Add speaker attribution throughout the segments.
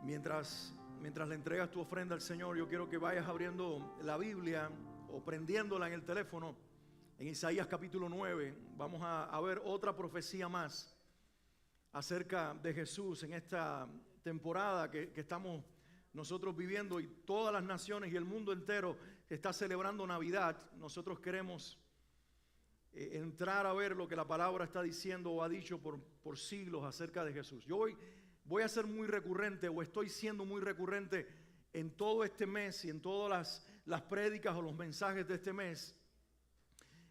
Speaker 1: Mientras le entregas tu ofrenda al Señor, yo quiero que vayas abriendo la Biblia o prendiéndola en el teléfono. En Isaías capítulo 9 vamos a ver otra profecía más acerca de Jesús en esta temporada que estamos nosotros viviendo, y todas las naciones y el mundo entero está celebrando Navidad. Nosotros queremos entrar a ver lo que la palabra está diciendo o ha dicho por siglos acerca de Jesús. Yo voy a ser muy recurrente, o estoy siendo muy recurrente en todo este mes y en todas las prédicas o los mensajes de este mes.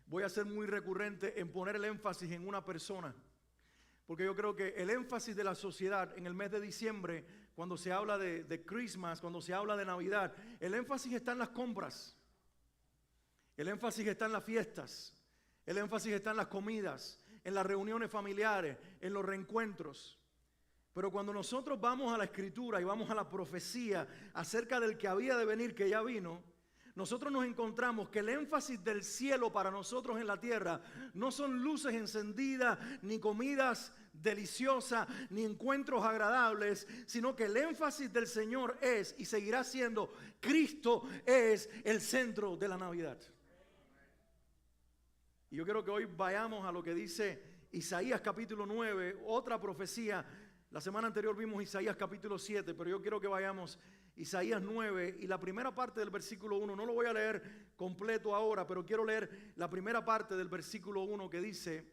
Speaker 1: Voy a ser muy recurrente en poner el énfasis en una persona, porque yo creo que el énfasis de la sociedad en el mes de diciembre, cuando se habla de Christmas, cuando se habla de Navidad, el énfasis está en las compras, el énfasis está en las fiestas, el énfasis está en las comidas, en las reuniones familiares, en los reencuentros. Pero cuando nosotros vamos a la Escritura y vamos a la profecía acerca del que había de venir, que ya vino, nosotros nos encontramos que el énfasis del cielo para nosotros en la tierra no son luces encendidas, ni comidas deliciosas, ni encuentros agradables, sino que el énfasis del Señor es y seguirá siendo: Cristo es el centro de la Navidad. Y yo quiero que hoy vayamos a lo que dice Isaías capítulo 9, otra profecía. La semana anterior vimos Isaías capítulo 7, pero yo quiero que vayamos Isaías 9 y la primera parte del versículo 1. No lo voy a leer completo ahora, pero quiero leer la primera parte del versículo 1 que dice: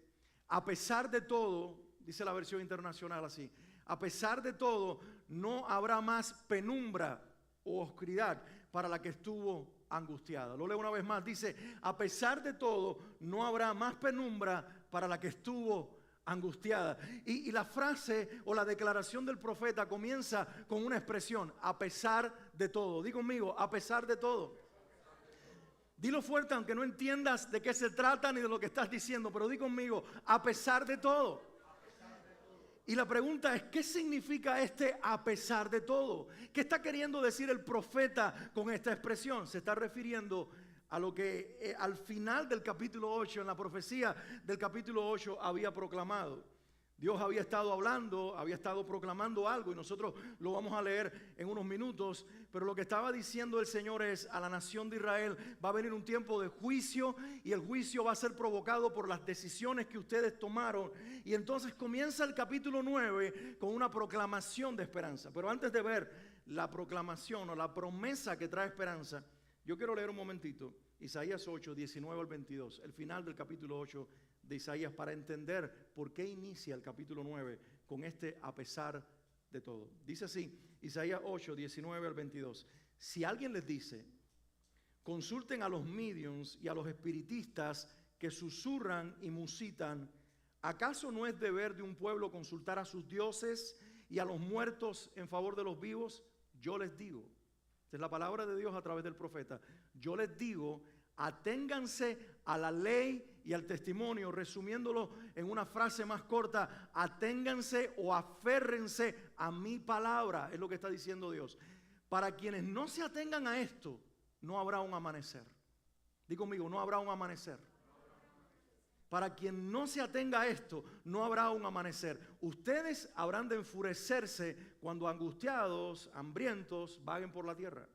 Speaker 1: a pesar de todo, dice la versión internacional así, a pesar de todo, no habrá más penumbra o oscuridad para la que estuvo angustiada. Lo leo una vez más, dice: a pesar de todo, no habrá más penumbra para la que estuvo angustiada. Y la frase o la declaración del profeta comienza con una expresión: a pesar de todo. Di conmigo: a pesar de todo. Dilo fuerte aunque no entiendas de qué se trata ni de lo que estás diciendo, pero di conmigo: a pesar de todo. Y la pregunta es: ¿qué significa este a pesar de todo? ¿Qué está queriendo decir el profeta con esta expresión? Se está refiriendo a lo que al final del capítulo 8, en la profecía del capítulo 8, había proclamado. Dios había estado hablando, había estado proclamando algo, y nosotros lo vamos a leer en unos minutos. Pero lo que estaba diciendo el Señor es: a la nación de Israel va a venir un tiempo de juicio, y el juicio va a ser provocado por las decisiones que ustedes tomaron. Y entonces comienza el capítulo 9 con una proclamación de esperanza. Pero antes de ver la proclamación o la promesa que trae esperanza, yo quiero leer un momentito Isaías 8, 19 al 22, el final del capítulo 8 de Isaías, para entender por qué inicia el capítulo 9 con este a pesar de todo. Dice así, Isaías 8, 19 al 22. Si alguien les dice: consulten a los mediums y a los espiritistas que susurran y musitan, ¿acaso no es deber de un pueblo consultar a sus dioses y a los muertos en favor de los vivos? Yo les digo, esta es la palabra de Dios a través del profeta, yo les digo: aténganse a la ley y al testimonio. Resumiéndolo en una frase más corta: aténganse o aférrense a mi palabra, es lo que está diciendo Dios. Para quienes no se atengan a esto, no habrá un amanecer. Di conmigo: no habrá un amanecer. Para quien no se atenga a esto, no habrá un amanecer. Ustedes habrán de enfurecerse cuando angustiados, hambrientos, vaguen por la tierra.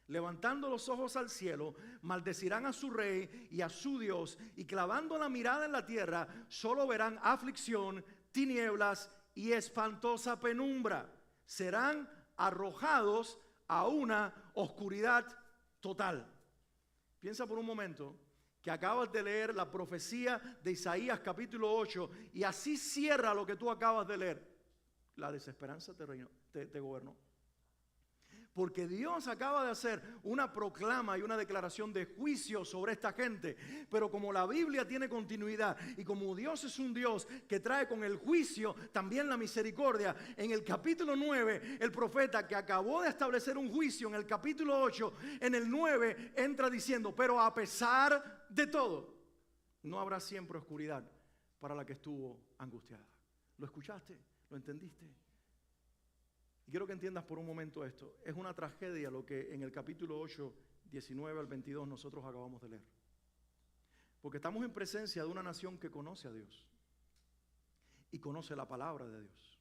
Speaker 1: Levantando los ojos al cielo, maldecirán a su rey y a su Dios, y clavando la mirada en la tierra, solo verán aflicción, tinieblas y espantosa penumbra. Serán arrojados a una oscuridad total. Piensa por un momento que acabas de leer la profecía de Isaías capítulo 8, y así cierra lo que tú acabas de leer. La desesperanza te gobernó. Porque Dios acaba de hacer una proclama y una declaración de juicio sobre esta gente. Pero como la Biblia tiene continuidad, y como Dios es un Dios que trae con el juicio también la misericordia, en el capítulo 9, el profeta, que acabó de establecer un juicio en el capítulo 8, en el 9 entra diciendo: pero a pesar de todo, no habrá siempre oscuridad para la que estuvo angustiada. ¿Lo escuchaste? ¿Lo entendiste? Y quiero que entiendas por un momento esto. Es una tragedia lo que en el capítulo 8, 19 al 22 nosotros acabamos de leer. Porque estamos en presencia de una nación que conoce a Dios y conoce la palabra de Dios.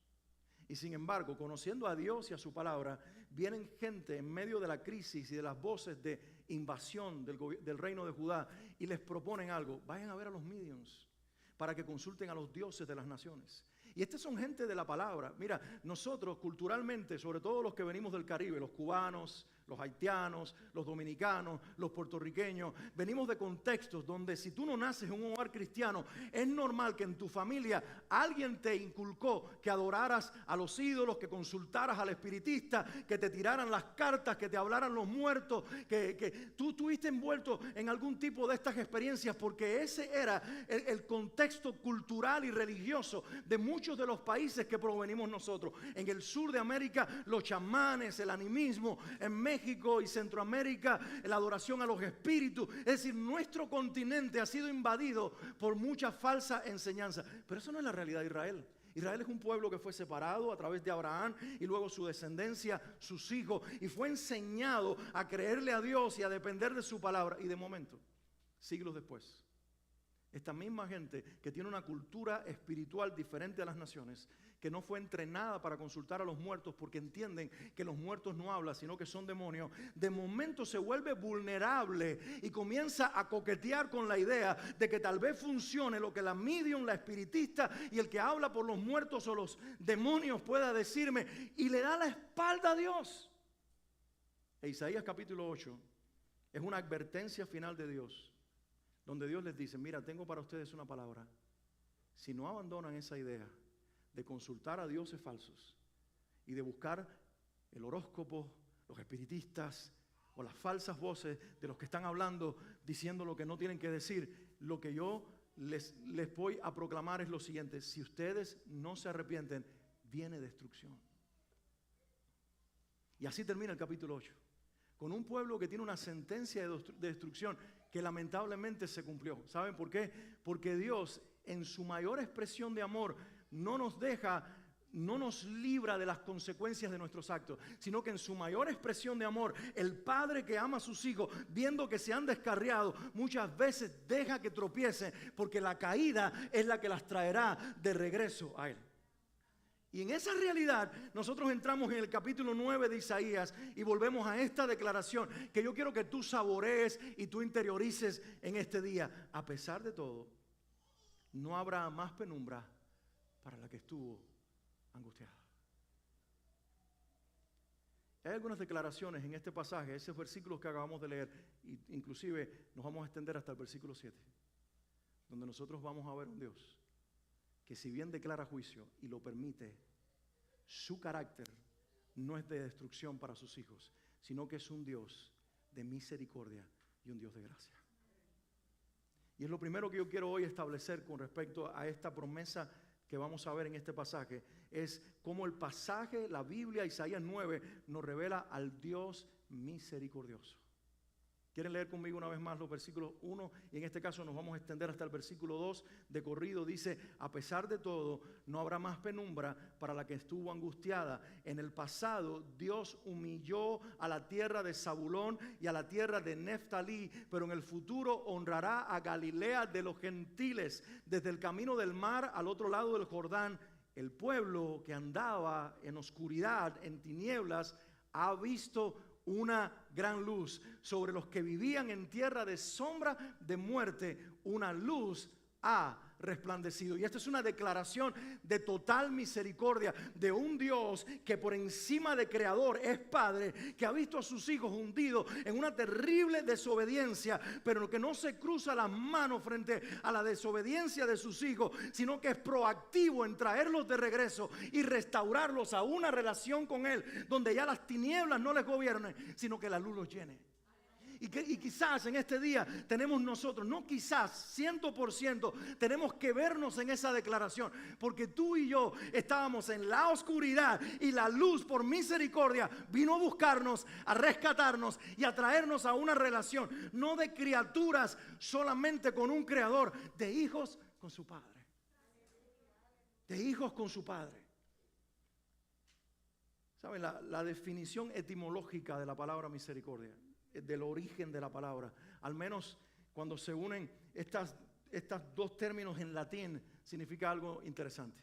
Speaker 1: Y sin embargo, conociendo a Dios y a su palabra, vienen gente en medio de la crisis y de las voces de invasión del reino de Judá y les proponen algo. Vayan a ver a los Midians para que consulten a los dioses de las naciones. Y estas son gente de la palabra. Mira, nosotros culturalmente, sobre todo los que venimos del Caribe, los cubanos, los haitianos, los dominicanos, los puertorriqueños, venimos de contextos donde si tú no naces en un hogar cristiano, es normal que en tu familia alguien te inculcó que adoraras a los ídolos, que consultaras al espiritista, que te tiraran las cartas, que te hablaran los muertos, que tú estuviste envuelto en algún tipo de estas experiencias, porque ese era el contexto cultural y religioso de muchos de los países que provenimos nosotros. En el sur de América, los chamanes, el animismo, en México y Centroamérica, la adoración a los espíritus. Es decir, nuestro continente ha sido invadido por mucha falsa enseñanza. Pero eso no es la realidad de Israel. Israel es un pueblo que fue separado a través de Abraham y luego su descendencia, sus hijos, y fue enseñado a creerle a Dios y a depender de su palabra. Y de momento, siglos después, esta misma gente que tiene una cultura espiritual diferente a las naciones, que no fue entrenada para consultar a los muertos porque entienden que los muertos no hablan, sino que son demonios, de momento se vuelve vulnerable y comienza a coquetear con la idea de que tal vez funcione lo que la medium, la espiritista y el que habla por los muertos o los demonios pueda decirme, y le da la espalda a Dios. E Isaías capítulo 8 es una advertencia final de Dios, donde Dios les dice, mira, tengo para ustedes una palabra. Si no abandonan esa idea de consultar a dioses falsos y de buscar el horóscopo, los espiritistas o las falsas voces de los que están hablando, diciendo lo que no tienen que decir, lo que yo les voy a proclamar es lo siguiente: si ustedes no se arrepienten, viene destrucción. Y así termina el capítulo 8, con un pueblo que tiene una sentencia de destrucción que lamentablemente se cumplió. ¿Saben por qué? Porque Dios, en su mayor expresión de amor, no nos libra de las consecuencias de nuestros actos, sino que en su mayor expresión de amor, el padre que ama a sus hijos, viendo que se han descarriado, muchas veces deja que tropiecen, porque la caída es la que las traerá de regreso a él. Y en esa realidad nosotros entramos en el capítulo 9 de Isaías y volvemos a esta declaración que yo quiero que tú saborees y tú interiorices en este día. A pesar de todo, no habrá más penumbra para la que estuvo angustiada. Hay algunas declaraciones en este pasaje, esos versículos que acabamos de leer, inclusive nos vamos a extender hasta el versículo 7, donde nosotros vamos a ver un Dios que, si bien declara juicio y lo permite, su carácter no es de destrucción para sus hijos, sino que es un Dios de misericordia y un Dios de gracia. Y es lo primero que yo quiero hoy establecer con respecto a esta promesa que vamos a ver en este pasaje, es cómo el pasaje, la Biblia, Isaías 9, nos revela al Dios misericordioso. ¿Quieren leer conmigo una vez más los versículos 1? Y en este caso nos vamos a extender hasta el versículo 2 de corrido. Dice, a pesar de todo, no habrá más penumbra para la que estuvo angustiada. En el pasado, Dios humilló a la tierra de Zabulón y a la tierra de Neftalí, pero en el futuro honrará a Galilea de los gentiles, desde el camino del mar al otro lado del Jordán. El pueblo que andaba en oscuridad, en tinieblas, ha visto una gran luz. Sobre los que vivían en tierra de sombra de muerte, una luz ha resplandecido. Y esta es una declaración de total misericordia de un Dios que por encima de creador es padre, que ha visto a sus hijos hundidos en una terrible desobediencia, pero que no se cruza las manos frente a la desobediencia de sus hijos, sino que es proactivo en traerlos de regreso y restaurarlos a una relación con él, donde ya las tinieblas no les gobiernen, sino que la luz los llene. Y quizás en este día tenemos nosotros, no quizás, 100%, tenemos que vernos en esa declaración. Porque tú y yo estábamos en la oscuridad y la luz, por misericordia, vino a buscarnos, a rescatarnos y a traernos a una relación, no de criaturas solamente con un creador, de hijos con su padre. De hijos con su padre. ¿Saben? La definición etimológica de la palabra misericordia, del origen de la palabra, al menos cuando se unen estas dos términos en latín, significa algo interesante.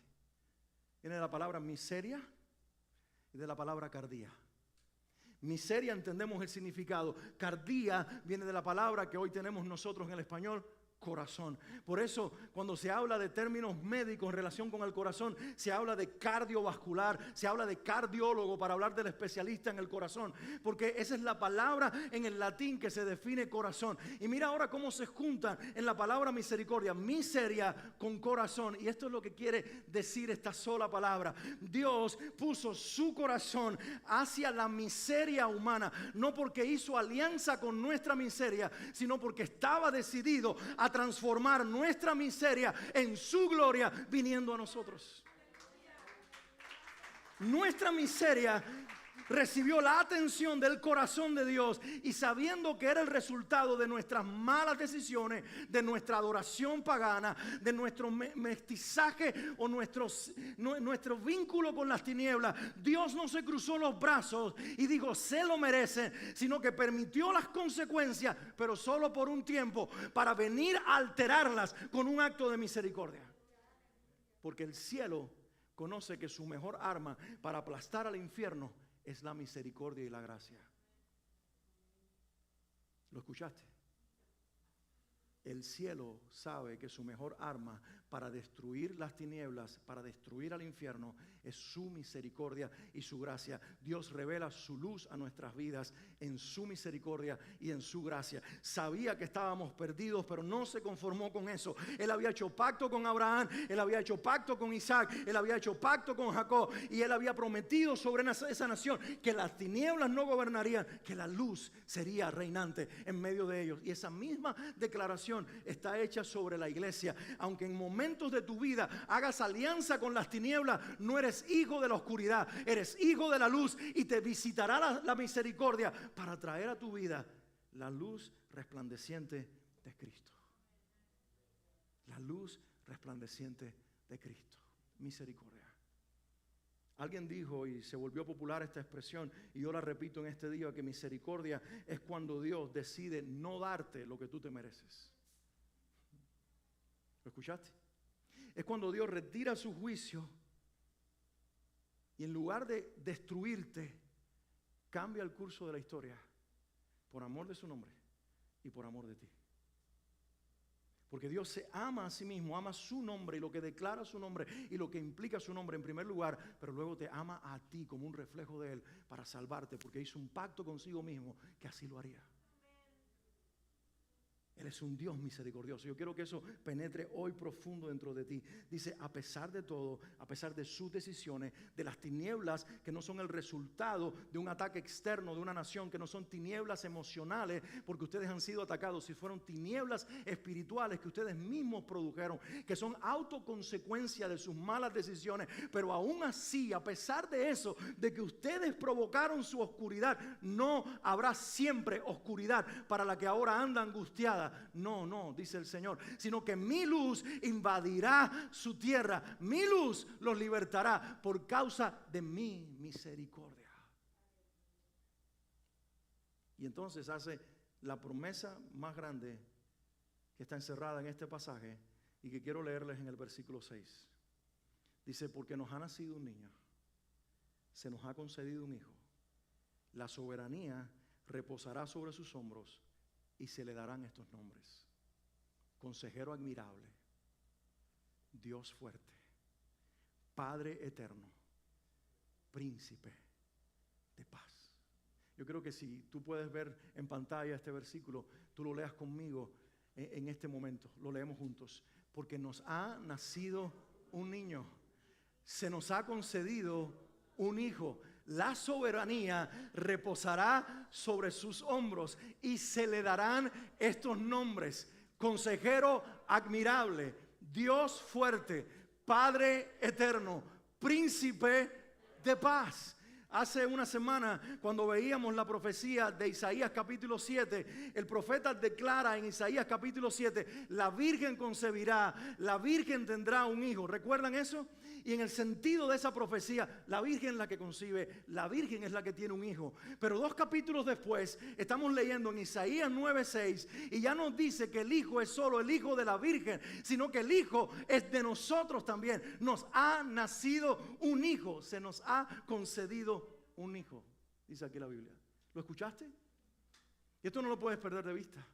Speaker 1: Viene de la palabra miseria, y de la palabra cardía. Miseria, entendemos el significado. Cardía viene de la palabra que hoy tenemos nosotros en el español, corazón. Por eso, cuando se habla de términos médicos en relación con el corazón, se habla de cardiovascular, se habla de cardiólogo para hablar del especialista en el corazón, porque esa es la palabra en el latín que se define corazón. Y mira ahora cómo se juntan en la palabra misericordia, miseria con corazón. Y esto es lo que quiere decir esta sola palabra. Dios puso su corazón hacia la miseria humana, no porque hizo alianza con nuestra miseria, sino porque estaba decidido a transformar nuestra miseria en su gloria viniendo a nosotros. Nuestra miseria recibió la atención del corazón de Dios, y sabiendo que era el resultado de nuestras malas decisiones, de nuestra adoración pagana, de nuestro mestizaje o nuestro vínculo con las tinieblas, Dios no se cruzó los brazos y dijo se lo merecen, sino que permitió las consecuencias, pero solo por un tiempo, para venir a alterarlas con un acto de misericordia. Porque el cielo conoce que su mejor arma para aplastar al infierno es la misericordia y la gracia. ¿Lo escuchaste? El cielo sabe que su mejor arma para destruir las tinieblas, para destruir al infierno, es su misericordia y su gracia. Dios revela su luz a nuestras vidas en su misericordia y en su gracia. Sabía que estábamos perdidos, pero no se conformó con eso. Él había hecho pacto con Abraham, él había hecho pacto con Isaac, él había hecho pacto con Jacob, y él había prometido sobre esa nación que las tinieblas no gobernarían, que la luz sería reinante en medio de ellos. Y esa misma declaración está hecha sobre la iglesia. Aunque en momentos de tu vida hagas alianza con las tinieblas, no eres hijo de la oscuridad, eres hijo de la luz, y te visitará la misericordia para traer a tu vida la luz resplandeciente de Cristo. La luz resplandeciente de Cristo. Misericordia. Alguien dijo, y se volvió popular esta expresión, y yo la repito en este día, que misericordia es cuando Dios decide no darte lo que tú te mereces. ¿Lo escuchaste? Es cuando Dios retira su juicio y en lugar de destruirte, cambia el curso de la historia por amor de su nombre y por amor de ti. Porque Dios se ama a sí mismo, ama su nombre y lo que declara su nombre y lo que implica su nombre en primer lugar, pero luego te ama a ti como un reflejo de Él para salvarte, porque hizo un pacto consigo mismo que así lo haría. Él es un Dios misericordioso. Yo quiero que eso penetre hoy profundo dentro de ti. Dice, a pesar de todo, a pesar de sus decisiones, de las tinieblas que no son el resultado de un ataque externo de una nación, que no son tinieblas emocionales porque ustedes han sido atacados, si fueron tinieblas espirituales que ustedes mismos produjeron, que son autoconsecuencia de sus malas decisiones, pero aún así, a pesar de eso, de que ustedes provocaron su oscuridad, no habrá siempre oscuridad para la que ahora anda angustiada. No, dice el Señor, sino que mi luz invadirá su tierra, mi luz los libertará por causa de mi misericordia. Y entonces hace la promesa más grande que está encerrada en este pasaje y que quiero leerles en el versículo 6. Dice, porque nos ha nacido un niño, se nos ha concedido un hijo, la soberanía reposará sobre sus hombros, y se le darán estos nombres: Consejero admirable, Dios fuerte, Padre eterno, Príncipe de paz. Yo creo que si tú puedes ver en pantalla este versículo, tú lo leas conmigo en este momento. Lo leemos juntos. Porque nos ha nacido un niño, se nos ha concedido un hijo. La soberanía reposará sobre sus hombros y se le darán estos nombres: Consejero admirable, Dios fuerte, Padre eterno, Príncipe de paz. Hace una semana, cuando veíamos la profecía de Isaías capítulo 7, el profeta declara en Isaías capítulo 7, la virgen concebirá, la virgen tendrá un hijo. ¿Recuerdan eso? Y en el sentido de esa profecía, la Virgen es la que concibe, la Virgen es la que tiene un hijo. Pero 2 capítulos después, estamos leyendo en Isaías 9:6, y ya nos dice que el hijo es solo el hijo de la Virgen, sino que el hijo es de nosotros también. Nos ha nacido un hijo, se nos ha concedido un hijo, dice aquí la Biblia. ¿Lo escuchaste? Y esto no lo puedes perder de vista.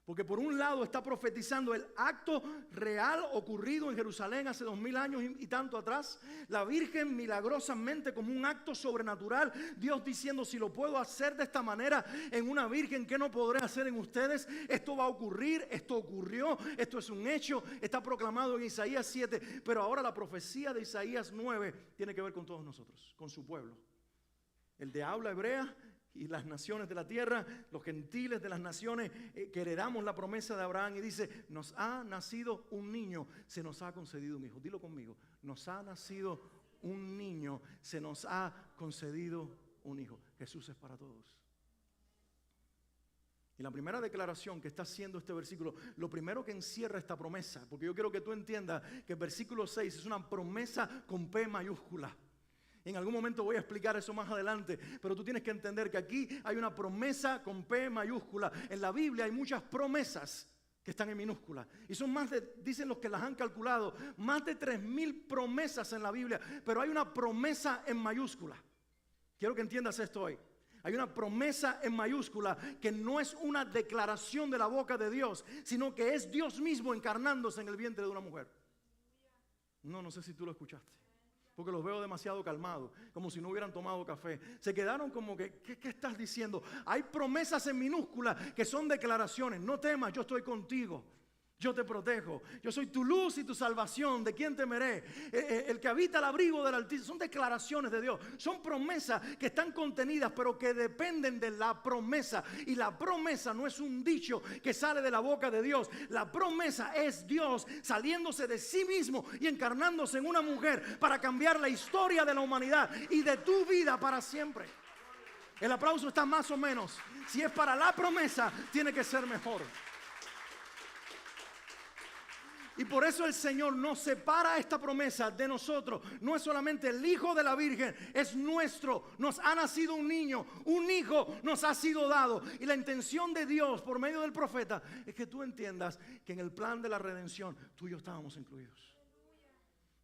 Speaker 1: Porque por un lado está profetizando el acto real ocurrido en Jerusalén hace 2000 años y tanto atrás. La Virgen milagrosamente como un acto sobrenatural. Dios diciendo, si lo puedo hacer de esta manera en una Virgen, ¿qué no podré hacer en ustedes? Esto va a ocurrir, esto ocurrió, esto es un hecho. Está proclamado en Isaías 7. Pero ahora la profecía de Isaías 9 tiene que ver con todos nosotros, con su pueblo. El de habla hebrea y las naciones de la tierra, los gentiles de las naciones que heredamos la promesa de Abraham. Y dice, nos ha nacido un niño, se nos ha concedido un hijo. Dilo conmigo, nos ha nacido un niño, se nos ha concedido un hijo. Jesús es para todos. Y la primera declaración que está haciendo este versículo, lo primero que encierra esta promesa, porque yo quiero que tú entiendas que el versículo 6 es una promesa con P mayúscula. En algún momento voy a explicar eso más adelante, pero tú tienes que entender que aquí hay una promesa con P mayúscula. En la Biblia hay muchas promesas que están en minúscula. Y son más de, dicen los que las han calculado, más de 3000 promesas en la Biblia, pero hay una promesa en mayúscula. Quiero que entiendas esto hoy. Hay una promesa en mayúscula que no es una declaración de la boca de Dios, sino que es Dios mismo encarnándose en el vientre de una mujer. No sé si tú lo escuchaste. Porque los veo demasiado calmados, como si no hubieran tomado café. Se quedaron como que, ¿qué estás diciendo? Hay promesas en minúscula que son declaraciones. No temas, yo estoy contigo. Yo te protejo. Yo soy tu luz y tu salvación. ¿De quién temeré? El que habita al abrigo del Altísimo. Son declaraciones de Dios. Son promesas que están contenidas, pero que dependen de la promesa. Y la promesa no es un dicho que sale de la boca de Dios. La promesa es Dios saliéndose de sí mismo y encarnándose en una mujer para cambiar la historia de la humanidad y de tu vida para siempre. El aplauso está más o menos. Si es para la promesa, tiene que ser mejor. Y por eso el Señor nos separa esta promesa de nosotros. No es solamente el Hijo de la Virgen, es nuestro. Nos ha nacido un niño, un hijo nos ha sido dado. Y la intención de Dios por medio del profeta es que tú entiendas que en el plan de la redención tú y yo estábamos incluidos.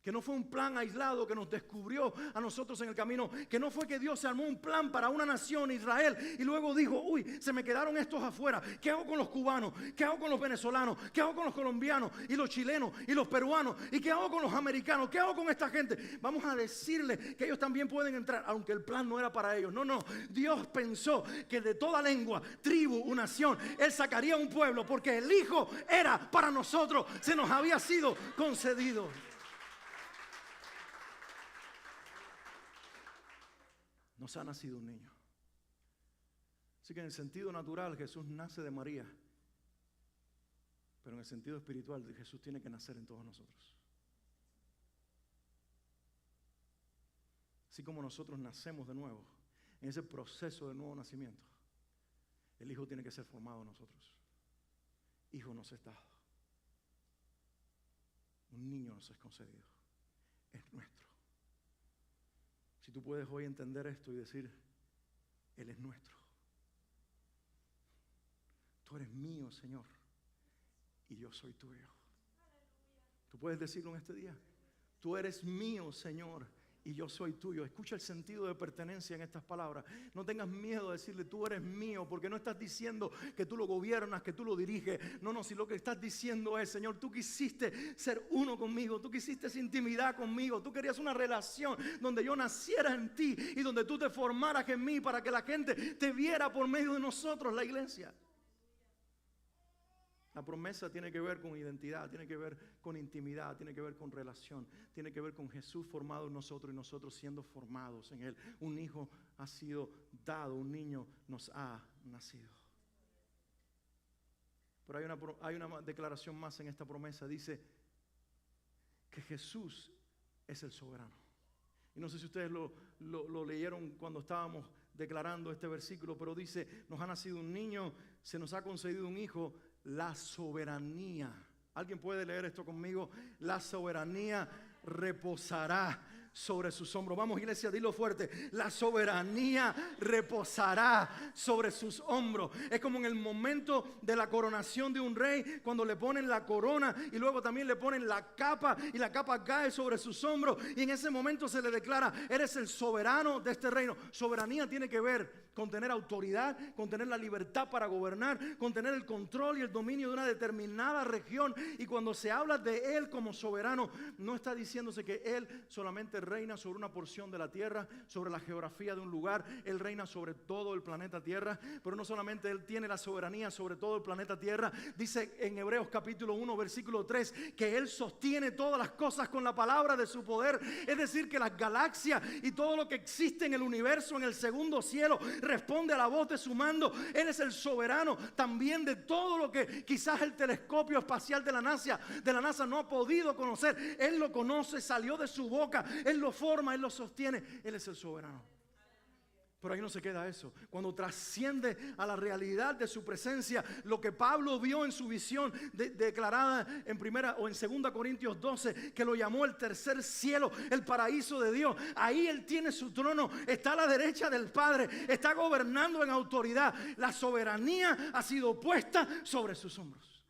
Speaker 1: Que no fue un plan aislado que nos descubrió a nosotros en el camino. Que no fue que Dios se armó un plan para una nación, Israel, y luego dijo, uy, se me quedaron estos afuera. ¿Qué hago con los cubanos? ¿Qué hago con los venezolanos? ¿Qué hago con los colombianos y los chilenos y los peruanos? ¿Y qué hago con los americanos? ¿Qué hago con esta gente? Vamos a decirle que ellos también pueden entrar, aunque el plan no era para ellos. No. Dios pensó que de toda lengua, tribu o nación, Él sacaría un pueblo, porque el Hijo era para nosotros. Se nos había sido concedido. Nos ha nacido un niño. Así que en el sentido natural Jesús nace de María. Pero en el sentido espiritual Jesús tiene que nacer en todos nosotros. Así como nosotros nacemos de nuevo, en ese proceso de nuevo nacimiento, el Hijo tiene que ser formado en nosotros. Hijo nos es dado. Un niño nos es concedido. Es nuestro. Si tú puedes hoy entender esto y decir, Él es nuestro. Tú eres mío, Señor, y yo soy tuyo. Tú puedes decirlo en este día. Tú eres mío, Señor, y yo soy tuyo. Escucha el sentido de pertenencia en estas palabras. No tengas miedo de decirle, tú eres mío, porque no estás diciendo que tú lo gobiernas, que tú lo diriges. No, si lo que estás diciendo es, Señor, tú quisiste ser uno conmigo, tú quisiste esa intimidad conmigo, tú querías una relación donde yo naciera en ti y donde tú te formaras en mí para que la gente te viera por medio de nosotros, la iglesia. La promesa tiene que ver con identidad, tiene que ver con intimidad, tiene que ver con relación, tiene que ver con Jesús formado en nosotros y nosotros siendo formados en Él. Un hijo ha sido dado, un niño nos ha nacido. Pero hay una declaración más en esta promesa. Dice que Jesús es el soberano. Y no sé si ustedes lo leyeron cuando estábamos declarando este versículo, pero dice, nos ha nacido un niño, se nos ha concedido un hijo. La soberanía. ¿Alguien puede leer esto conmigo? La soberanía reposará sobre sus hombros. Vamos, iglesia, dilo fuerte. La soberanía reposará sobre sus hombros. Es como en el momento de la coronación de un rey, cuando le ponen la corona y luego también le ponen la capa, y la capa cae sobre sus hombros, y en ese momento se le declara: eres el soberano de este reino. Soberanía tiene que ver con tener autoridad, con tener la libertad para gobernar, con tener el control y el dominio de una determinada región. Y cuando se habla de Él como soberano, no está diciéndose que Él solamente reina sobre una porción de la tierra, sobre la geografía de un lugar. Él reina sobre todo el planeta Tierra. Pero no solamente Él tiene la soberanía sobre todo el planeta Tierra. Dice en Hebreos capítulo 1 versículo 3 que Él sostiene todas las cosas con la palabra de su poder. Es decir, que las galaxias y todo lo que existe en el universo, en el segundo cielo, responde a la voz de su mando. Él es el soberano también de todo lo que quizás el telescopio espacial de la NASA no ha podido conocer. Él lo conoce, salió de su boca. Él lo forma, Él lo sostiene. Él es el soberano. Pero ahí no se queda eso. Cuando trasciende a la realidad de su presencia, lo que Pablo vio en su visión declarada en primera o en 2 Corintios 12, que lo llamó el tercer cielo, el paraíso de Dios. Ahí Él tiene su trono, está a la derecha del Padre, está gobernando en autoridad. La soberanía ha sido puesta sobre sus hombros.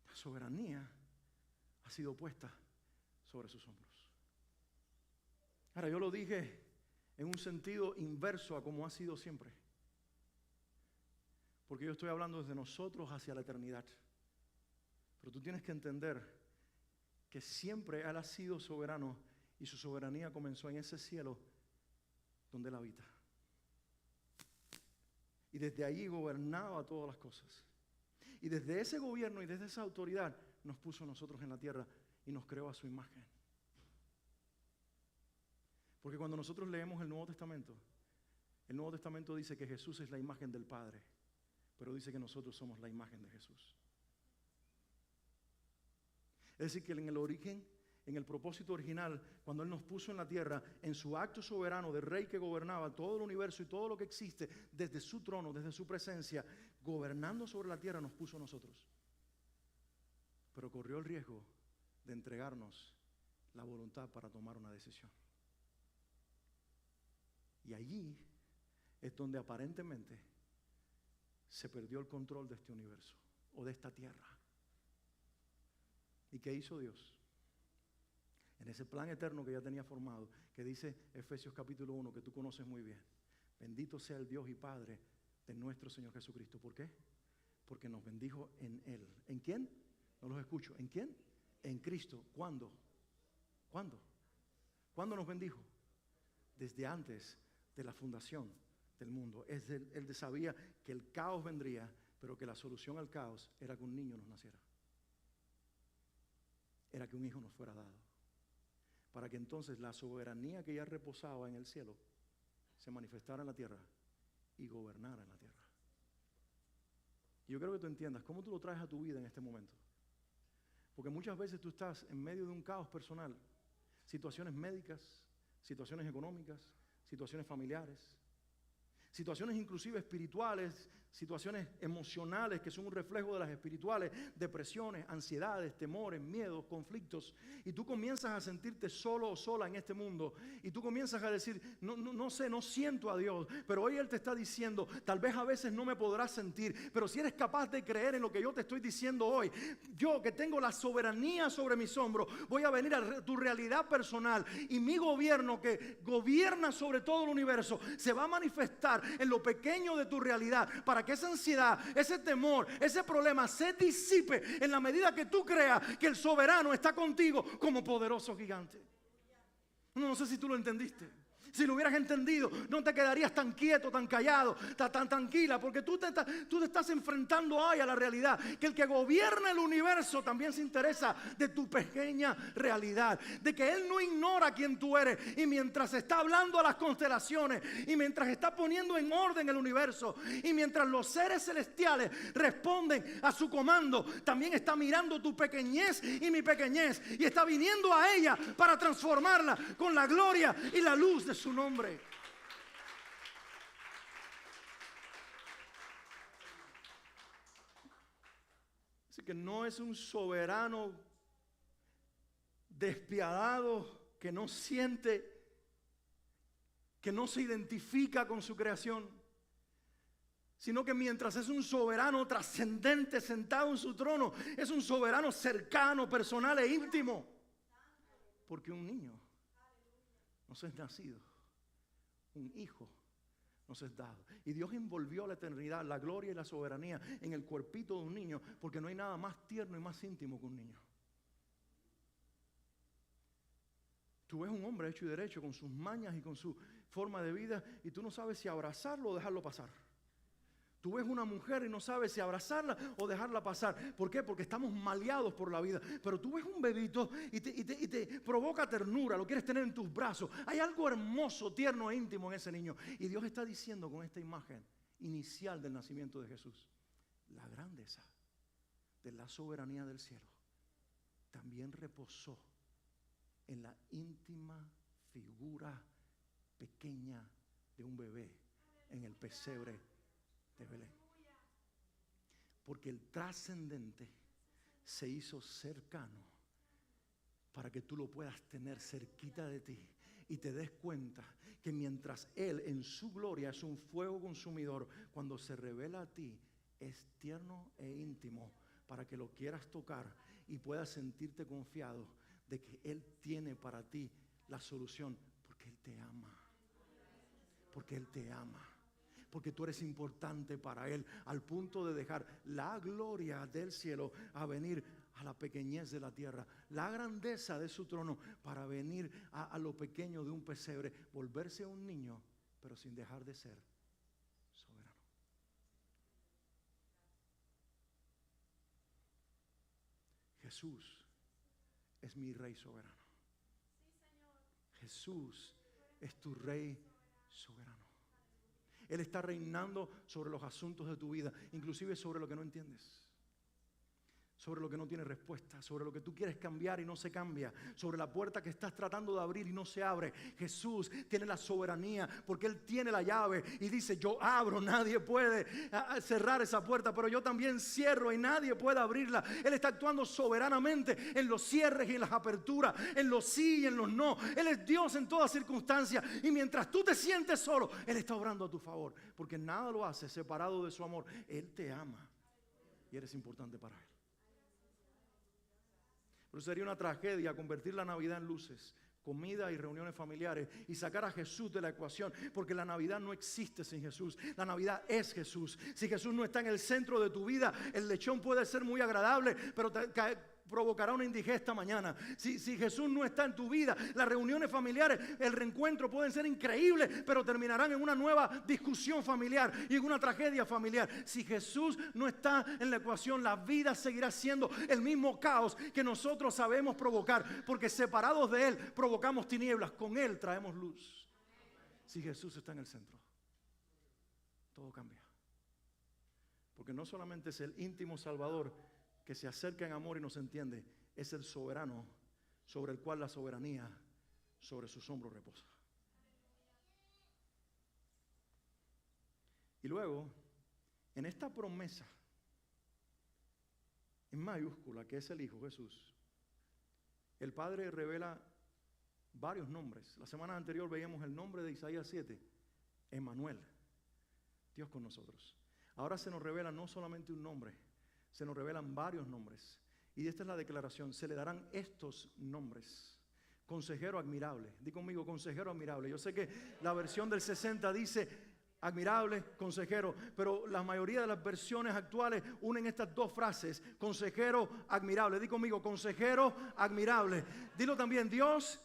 Speaker 1: La soberanía ha sido puesta sobre sus hombros. Ahora, yo lo dije en un sentido inverso a como ha sido siempre, porque yo estoy hablando desde nosotros hacia la eternidad. Pero tú tienes que entender que siempre Él ha sido soberano, y su soberanía comenzó en ese cielo donde Él habita. Y desde allí gobernaba todas las cosas. Y desde ese gobierno y desde esa autoridad nos puso a nosotros en la tierra y nos creó a su imagen. Porque cuando nosotros leemos el Nuevo Testamento dice que Jesús es la imagen del Padre, pero dice que nosotros somos la imagen de Jesús. Es decir, que en el origen, en el propósito original, cuando Él nos puso en la tierra, en su acto soberano de rey que gobernaba todo el universo y todo lo que existe, desde su trono, desde su presencia, gobernando sobre la tierra, nos puso a nosotros. Pero corrió el riesgo de entregarnos la voluntad para tomar una decisión. Y allí es donde aparentemente se perdió el control de este universo o de esta tierra. ¿Y qué hizo Dios? En ese plan eterno que ya tenía formado, que dice Efesios capítulo 1, que tú conoces muy bien: bendito sea el Dios y Padre de nuestro Señor Jesucristo. ¿Por qué? Porque nos bendijo en Él. ¿En quién? No los escucho. ¿En quién? En Cristo. ¿Cuándo? ¿Cuándo? ¿Cuándo nos bendijo? Desde antes de la fundación del mundo. Él sabía que el caos vendría, pero que la solución al caos era que un niño nos naciera. Era que un hijo nos fuera dado. Para que entonces la soberanía que ya reposaba en el cielo se manifestara en la tierra y gobernara en la tierra. Y yo creo que tú entiendas cómo tú lo traes a tu vida en este momento. Porque muchas veces tú estás en medio de un caos personal, situaciones médicas, situaciones económicas, situaciones familiares, situaciones inclusive espirituales, situaciones emocionales que son un reflejo de las espirituales, depresiones, ansiedades, temores, miedos, conflictos, y tú comienzas a sentirte solo o sola en este mundo, y tú comienzas a decir: no sé, no siento a Dios. Pero hoy Él te está diciendo: tal vez a veces no me podrás sentir, pero si eres capaz de creer en lo que yo te estoy diciendo hoy, yo que tengo la soberanía sobre mis hombros, voy a venir a tu realidad personal, y mi gobierno que gobierna sobre todo el universo se va a manifestar en lo pequeño de tu realidad, para que esa ansiedad, ese temor, ese problema se disipe en la medida que tú creas que el soberano está contigo como poderoso gigante. No sé si tú lo entendiste. Si lo hubieras entendido, no te quedarías tan quieto, tan callado, tan tranquila, porque tú te estás enfrentando hoy a la realidad, que el que gobierna el universo también se interesa de tu pequeña realidad, de que Él no ignora quién tú eres, y mientras está hablando a las constelaciones, y mientras está poniendo en orden el universo, y mientras los seres celestiales responden a su comando, también está mirando tu pequeñez y mi pequeñez, y está viniendo a ella para transformarla con la gloria y la luz de su nombre. Así Dice que no es un soberano despiadado que no siente, que no se identifica con su creación, sino que mientras es un soberano trascendente sentado en su trono, es un soberano cercano, personal e íntimo. Porque un niño nos es nacido, un hijo nos es dado. Y Dios envolvió la eternidad, la gloria y la soberanía en el cuerpito de un niño, porque no hay nada más tierno y más íntimo que un niño. Tú ves un hombre hecho y derecho con sus mañas y con su forma de vida y tú no sabes si abrazarlo o dejarlo pasar. Tú ves una mujer y no sabes si abrazarla o dejarla pasar. ¿Por qué? Porque estamos maleados por la vida. Pero tú ves un bebito y te provoca ternura, lo quieres tener en tus brazos. Hay algo hermoso, tierno e íntimo en ese niño. Y Dios está diciendo con esta imagen inicial del nacimiento de Jesús, la grandeza de la soberanía del cielo también reposó en la íntima figura pequeña de un bebé en el pesebre de Belén. Porque el trascendente se hizo cercano para que tú lo puedas tener cerquita de ti y te des cuenta que mientras Él en su gloria es un fuego consumidor, cuando se revela a ti es tierno e íntimo para que lo quieras tocar y puedas sentirte confiado de que Él tiene para ti la solución, porque Él te ama. Porque Él te ama. Porque tú eres importante para Él, al punto de dejar la gloria del cielo a venir a la pequeñez de la tierra, la grandeza de su trono para venir a lo pequeño de un pesebre, volverse un niño, pero sin dejar de ser soberano. Jesús es mi Rey soberano. Jesús es tu Rey soberano. Él está reinando sobre los asuntos de tu vida, inclusive sobre lo que no entiendes, sobre lo que no tiene respuesta, sobre lo que tú quieres cambiar y no se cambia, sobre la puerta que estás tratando de abrir y no se abre. Jesús tiene la soberanía porque Él tiene la llave y dice: yo abro, nadie puede cerrar esa puerta, pero yo también cierro y nadie puede abrirla. Él está actuando soberanamente en los cierres y en las aperturas, en los sí y en los no. Él es Dios en todas circunstancias, y mientras tú te sientes solo, Él está obrando a tu favor, porque nada lo hace separado de su amor. Él te ama y eres importante para Él. Pero sería una tragedia convertir la Navidad en luces, comida y reuniones familiares y sacar a Jesús de la ecuación, porque la Navidad no existe sin Jesús. La Navidad es Jesús. Si Jesús no está en el centro de tu vida, el lechón puede ser muy agradable, pero provocará una indigesta mañana. Si Jesús no está en tu vida, las reuniones familiares, el reencuentro pueden ser increíbles, pero terminarán en una nueva discusión familiar y en una tragedia familiar. Si Jesús no está en la ecuación, la vida seguirá siendo el mismo caos que nosotros sabemos provocar, porque separados de Él provocamos tinieblas, con Él traemos luz. Si Jesús está en el centro, todo cambia, porque no solamente es el íntimo Salvador que se acerca en amor y nos entiende, es el soberano sobre el cual la soberanía sobre sus hombros reposa. Y luego, en esta promesa en mayúscula, que es el Hijo Jesús, el Padre revela varios nombres. La semana anterior veíamos el nombre de Isaías 7, Emmanuel, Dios con nosotros. Ahora se nos revela no solamente un nombre, se nos revelan varios nombres. Y esta es la declaración: se le darán estos nombres: Consejero admirable. Di conmigo: Consejero admirable. Yo sé que la versión del 60 dice admirable, consejero, pero la mayoría de las versiones actuales unen estas dos frases: Consejero admirable. Di conmigo: Consejero admirable. Dilo también: Dios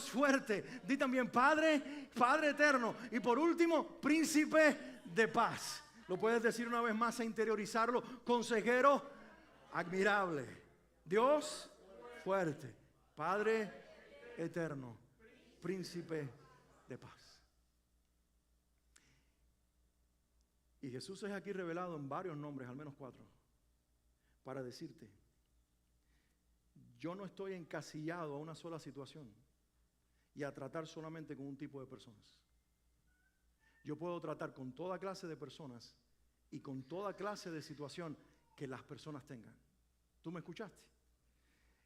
Speaker 1: fuerte. Di también: Padre eterno. Y por último: Príncipe de paz. Lo puedes decir una vez más e interiorizarlo: Consejero admirable, Dios fuerte, Padre eterno, Príncipe de paz. Y Jesús es aquí revelado en varios nombres, al menos 4, para decirte: yo no estoy encasillado a una sola situación y a tratar solamente con un tipo de personas. Yo puedo tratar con toda clase de personas y con toda clase de situación que las personas tengan. ¿Tú me escuchaste?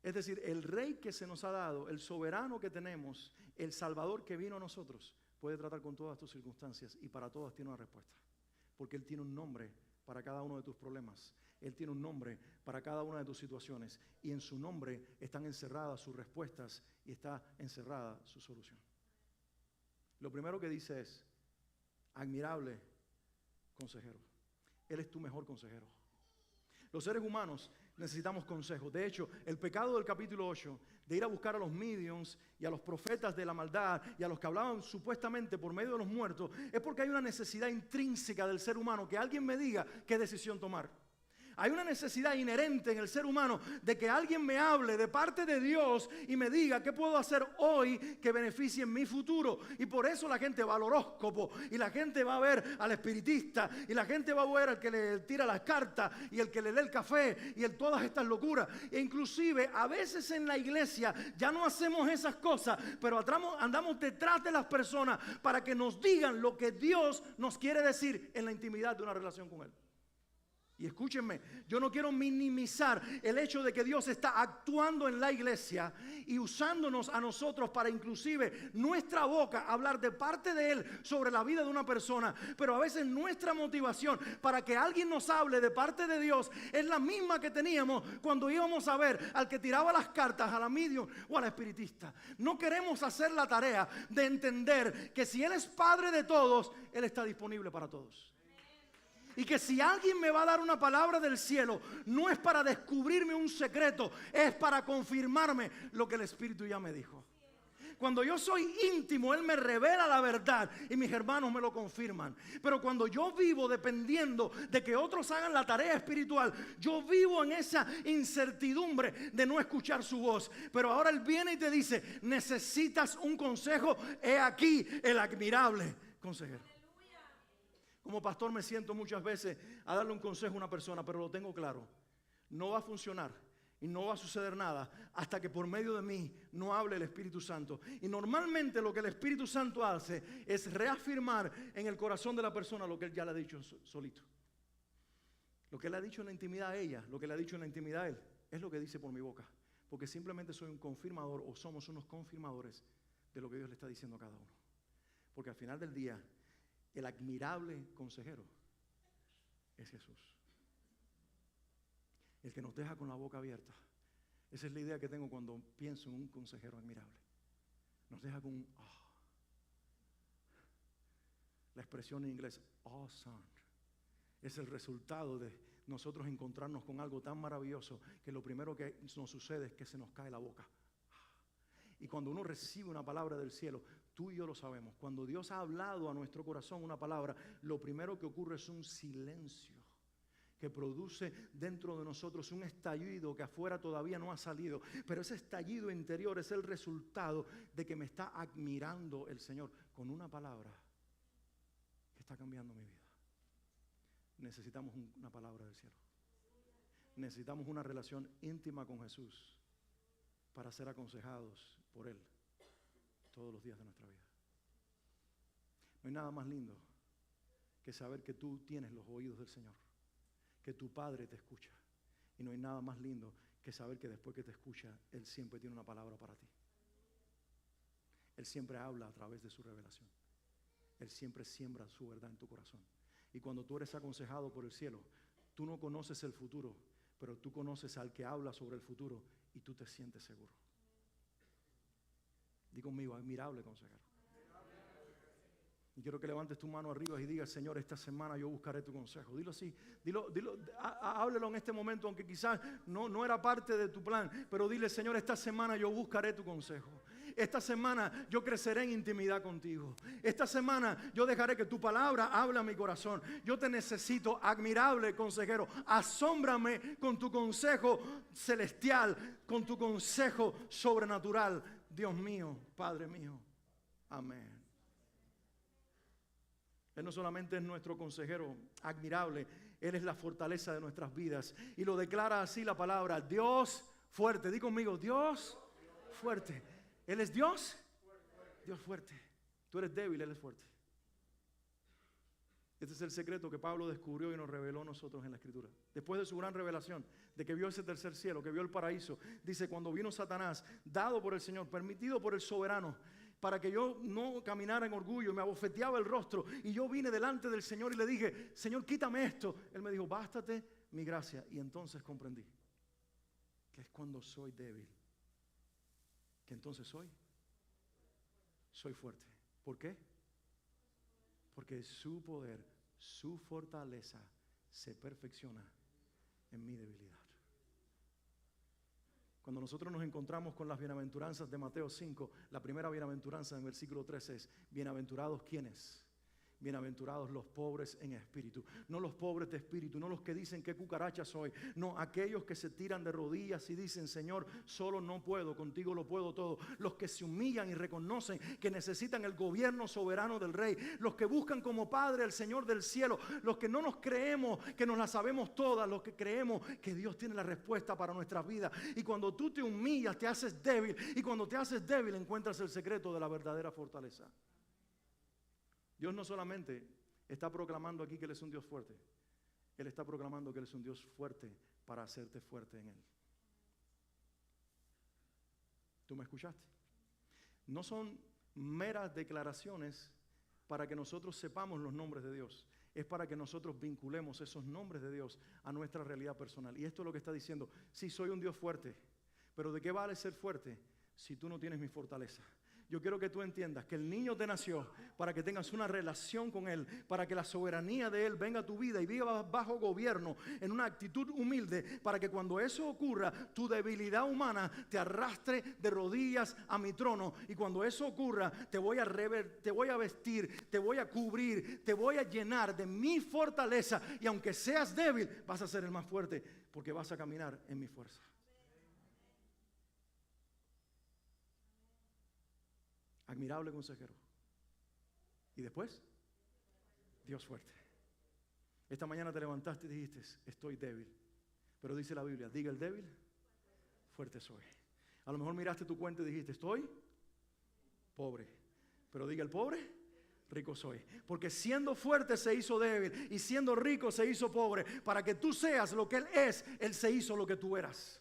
Speaker 1: Es decir, el rey que se nos ha dado, el soberano que tenemos, el Salvador que vino a nosotros, puede tratar con todas tus circunstancias y para todas tiene una respuesta. Porque Él tiene un nombre para cada uno de tus problemas. Él tiene un nombre para cada una de tus situaciones. Y en su nombre están encerradas sus respuestas y está encerrada su solución. Lo primero que dice es, admirable consejero. Él es tu mejor consejero. Los seres humanos necesitamos consejos. De hecho, el pecado del capítulo 8, de ir a buscar a los mediums y a los profetas de la maldad y a los que hablaban supuestamente por medio de los muertos, es porque hay una necesidad intrínseca del ser humano, que alguien me diga qué decisión tomar. Hay una necesidad inherente en el ser humano de que alguien me hable de parte de Dios y me diga qué puedo hacer hoy que beneficie mi futuro. Y por eso la gente va al horóscopo y la gente va a ver al espiritista y la gente va a ver al que le tira las cartas y el que le lee el café y todas estas locuras. E inclusive a veces en la iglesia ya no hacemos esas cosas, pero andamos detrás de las personas para que nos digan lo que Dios nos quiere decir en la intimidad de una relación con Él. Y escúchenme, yo no quiero minimizar el hecho de que Dios está actuando en la iglesia y usándonos a nosotros para inclusive nuestra boca hablar de parte de Él sobre la vida de una persona. Pero a veces nuestra motivación para que alguien nos hable de parte de Dios es la misma que teníamos cuando íbamos a ver al que tiraba las cartas, a la medium o al espiritista. No queremos hacer la tarea de entender que si Él es Padre de todos, Él está disponible para todos. Y que si alguien me va a dar una palabra del cielo, no es para descubrirme un secreto, es para confirmarme lo que el Espíritu ya me dijo. Cuando yo soy íntimo, Él me revela la verdad y mis hermanos me lo confirman. Pero cuando yo vivo dependiendo de que otros hagan la tarea espiritual, yo vivo en esa incertidumbre de no escuchar su voz. Pero ahora Él viene y te dice, necesitas un consejo, he aquí el admirable consejero. Como pastor me siento muchas veces a darle un consejo a una persona, pero lo tengo claro. No va a funcionar y no va a suceder nada hasta que por medio de mí no hable el Espíritu Santo. Y normalmente lo que el Espíritu Santo hace es reafirmar en el corazón de la persona lo que Él ya le ha dicho solito. Lo que Él ha dicho en la intimidad a ella, lo que le ha dicho en la intimidad a Él, es lo que dice por mi boca. Porque simplemente soy un confirmador o somos unos confirmadores de lo que Dios le está diciendo a cada uno. Porque al final del día, el admirable consejero es Jesús. El que nos deja con la boca abierta. Esa es la idea que tengo cuando pienso en un consejero admirable. Nos deja con un La expresión en inglés, awesome, es el resultado de nosotros encontrarnos con algo tan maravilloso que lo primero que nos sucede es que se nos cae la boca. Y cuando uno recibe una palabra del cielo, tú y yo lo sabemos. Cuando Dios ha hablado a nuestro corazón una palabra, lo primero que ocurre es un silencio que produce dentro de nosotros un estallido que afuera todavía no ha salido. Pero ese estallido interior es el resultado de que me está admirando el Señor con una palabra que está cambiando mi vida. Necesitamos una palabra del cielo. Necesitamos una relación íntima con Jesús para ser aconsejados por Él todos los días de nuestra vida. No hay nada más lindo que saber que tú tienes los oídos del Señor, que tu Padre te escucha. Y no hay nada más lindo que saber que después que te escucha, Él siempre tiene una palabra para ti. Él siempre habla a través de su revelación. Él siempre siembra su verdad en tu corazón. Y cuando tú eres aconsejado por el cielo, tú no conoces el futuro, pero tú conoces al que habla sobre el futuro y tú te sientes seguro. Di conmigo, admirable consejero. Y quiero que levantes tu mano arriba y digas, Señor, esta semana yo buscaré tu consejo. Dilo así, háblelo en este momento, aunque quizás no era parte de tu plan, pero dile, Señor, esta semana yo buscaré tu consejo. Esta semana yo creceré en intimidad contigo. Esta semana yo dejaré que tu palabra hable a mi corazón. Yo te necesito, admirable consejero. Asómbrame con tu consejo celestial, con tu consejo sobrenatural. Dios mío, Padre mío. Amén. Él no solamente es nuestro consejero admirable, Él es la fortaleza de nuestras vidas. Y lo declara así la palabra, Dios fuerte. Di conmigo, Dios fuerte. ¿Él es Dios? Dios fuerte. Tú eres débil, Él es fuerte. Este es el secreto que Pablo descubrió y nos reveló a nosotros en la Escritura. Después de su gran revelación, de que vio ese tercer cielo, que vio el paraíso, dice, cuando vino Satanás, dado por el Señor, permitido por el soberano, para que yo no caminara en orgullo, me abofeteaba el rostro, y yo vine delante del Señor y le dije, Señor, quítame esto. Él me dijo, bástate mi gracia. Y entonces comprendí que es cuando soy débil, que entonces soy fuerte. ¿Por qué? Porque su poder, su fortaleza se perfecciona en mi debilidad. Cuando nosotros nos encontramos con las bienaventuranzas de Mateo 5, la primera bienaventuranza en el versículo 13 es, bienaventurados ¿quiénes? Bienaventurados los pobres en espíritu. No los pobres de espíritu, no los que dicen qué cucaracha soy. No, aquellos que se tiran de rodillas y dicen, Señor, solo no puedo, contigo lo puedo todo. Los que se humillan y reconocen que necesitan el gobierno soberano del Rey. Los que buscan como Padre al Señor del cielo. Los que no nos creemos que nos la sabemos todas. Los que creemos que Dios tiene la respuesta para nuestras vidas. Y cuando tú te humillas, te haces débil. Y cuando te haces débil, encuentras el secreto de la verdadera fortaleza. Dios no solamente está proclamando aquí que Él es un Dios fuerte, Él está proclamando que Él es un Dios fuerte para hacerte fuerte en Él. ¿Tú me escuchaste? No son meras declaraciones para que nosotros sepamos los nombres de Dios. Es para que nosotros vinculemos esos nombres de Dios a nuestra realidad personal. Y esto es lo que está diciendo. Sí, soy un Dios fuerte, pero ¿de qué vale ser fuerte si tú no tienes mi fortaleza? Yo quiero que tú entiendas que el niño te nació para que tengas una relación con Él, para que la soberanía de Él venga a tu vida y viva bajo gobierno en una actitud humilde, para que cuando eso ocurra, tu debilidad humana te arrastre de rodillas a mi trono. Y cuando eso ocurra, te voy a vestir, te voy a cubrir, te voy a llenar de mi fortaleza. Y aunque seas débil, vas a ser el más fuerte, porque vas a caminar en mi fuerza. Admirable consejero. Y después, Dios fuerte. Esta mañana te levantaste y dijiste, estoy débil. Pero dice la Biblia, diga el débil, fuerte soy. A lo mejor miraste tu cuenta y dijiste, estoy pobre. Pero diga el pobre, rico soy. Porque siendo fuerte se hizo débil y siendo rico se hizo pobre. Para que tú seas lo que Él es, Él se hizo lo que tú eras.